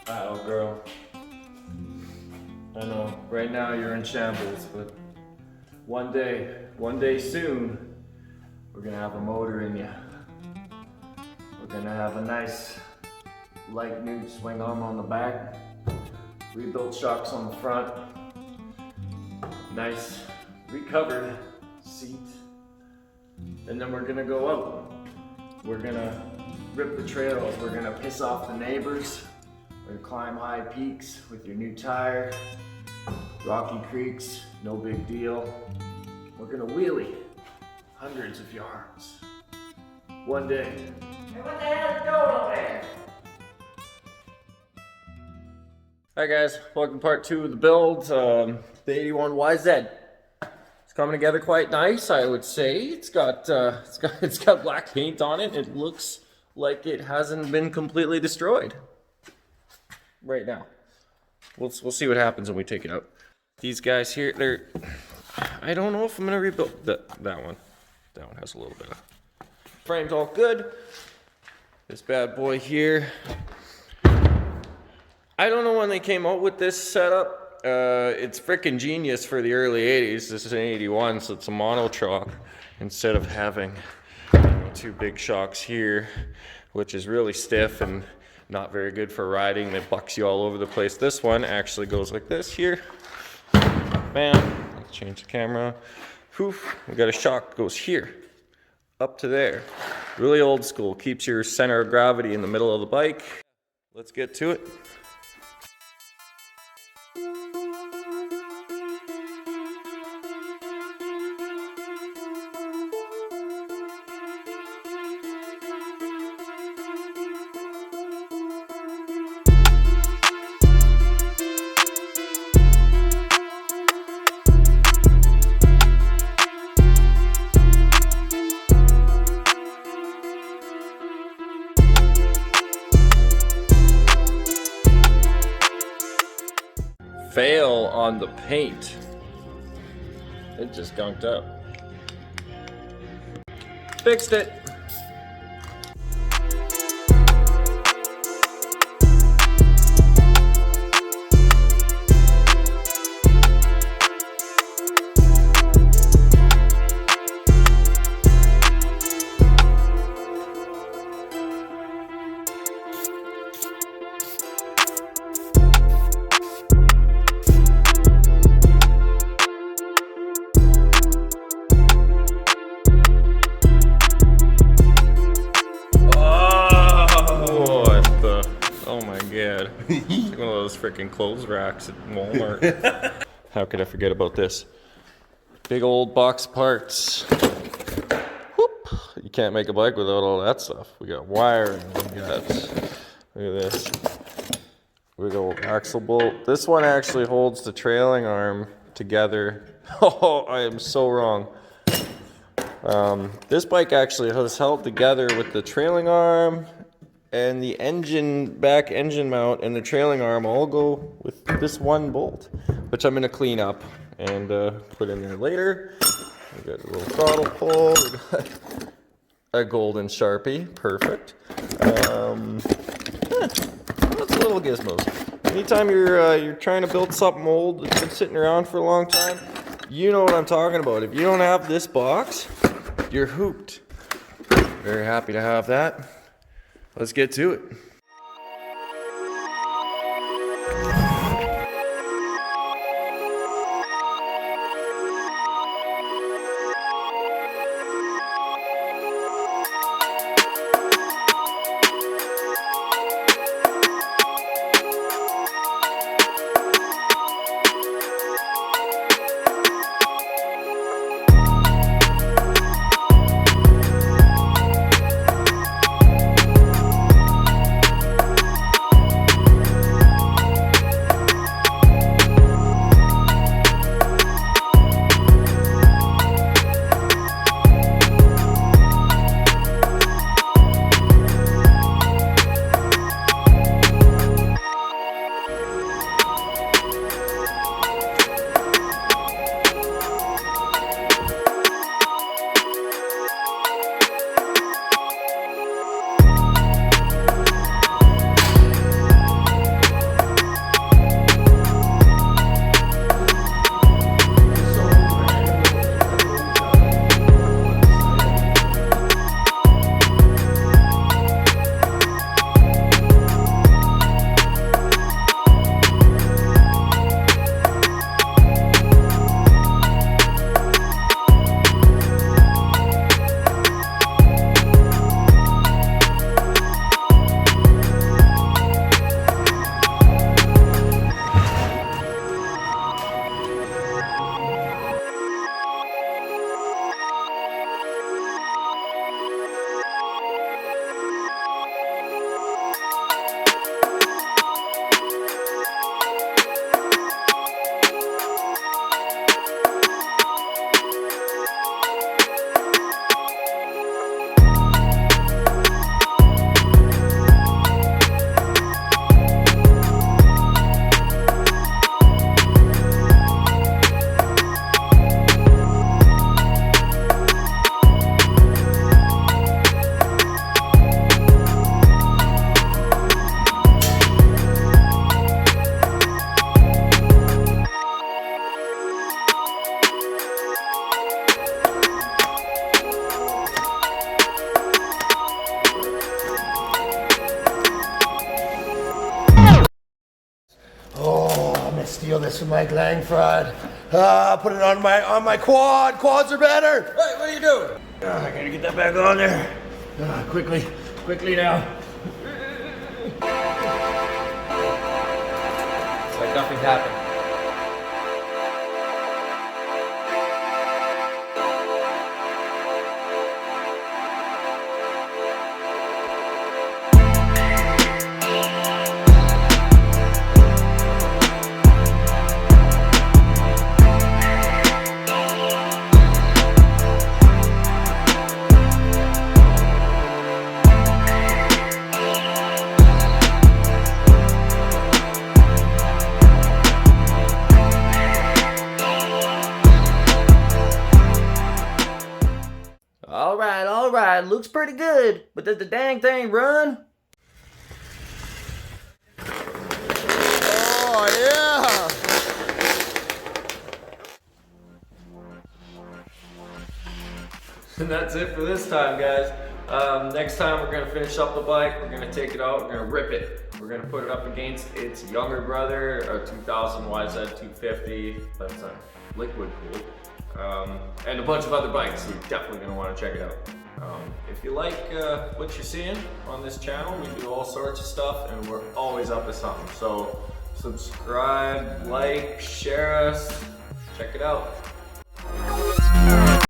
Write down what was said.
Oh, girl. I know, right now you're in shambles, but one day soon, we're gonna have a motor in you. We're gonna have a nice light nude swing arm on the back, rebuilt shocks on the front, nice recovered seat, and then we're gonna go out. We're gonna rip the trails, we're gonna piss off the neighbors, we're gonna climb high peaks with your new tire, rocky creeks, no big deal. We're gonna wheelie hundreds of yards. One day. Hey, what the hell is going on there? Hi guys, welcome to part 2 of the build. The 81 YZ. It's coming together quite nice, I would say. It's got black paint on it. It looks like it hasn't been completely destroyed right now. We'll see what happens when we take it out. These guys here, I don't know if I'm gonna rebuild that one. That one has a little bit of frame's all good. This bad boy here. I don't know when they came out with this setup. It's freaking genius for the early 80s. This is an 81, so it's a mono shock instead of having two big shocks here, which is really stiff and not very good for riding. It bucks you all over the place. This one actually goes like this here. Bam. Let's change the camera. Poof. We got a shock that goes here, up to there. Really old school. Keeps your center of gravity in the middle of the bike. Let's get to it. Fail on the paint. It just gunked up. Fixed it. It's like one of those freaking clothes racks at Walmart. How could I forget about this? Big old box of parts. Whoop. You can't make a bike without all that stuff. We got wiring, we got, look at this. We got axle bolt. This one actually holds the trailing arm together. Oh, I am so wrong. This bike actually has held together with the trailing arm and the back engine mount and the trailing arm all go with this one bolt, which I'm gonna clean up and put in there later. We got a little throttle pull, we got a golden Sharpie, perfect. That's little gizmos. Anytime you're trying to build something old that's been sitting around for a long time, you know what I'm talking about. If you don't have this box, you're hooped. Very happy to have that. Let's get to it. this from Mike Langford. Put it on my quad. Quads are better. Hey, what are you doing? I gotta get that back on there. Quickly now. It's like nothing happened. All right, looks pretty good, but does the dang thing run? Oh yeah. And that's it for this time, guys. Next time we're gonna finish up the bike, we're gonna take it out, we're gonna rip it. We're gonna put it up against its younger brother, a 2000 yz250, that's a liquid cooled. And a bunch of other bikes, so you're definitely gonna wanna check it out. If you like what you're seeing on this channel, we do all sorts of stuff and we're always up to something. So subscribe, like, share us, check it out.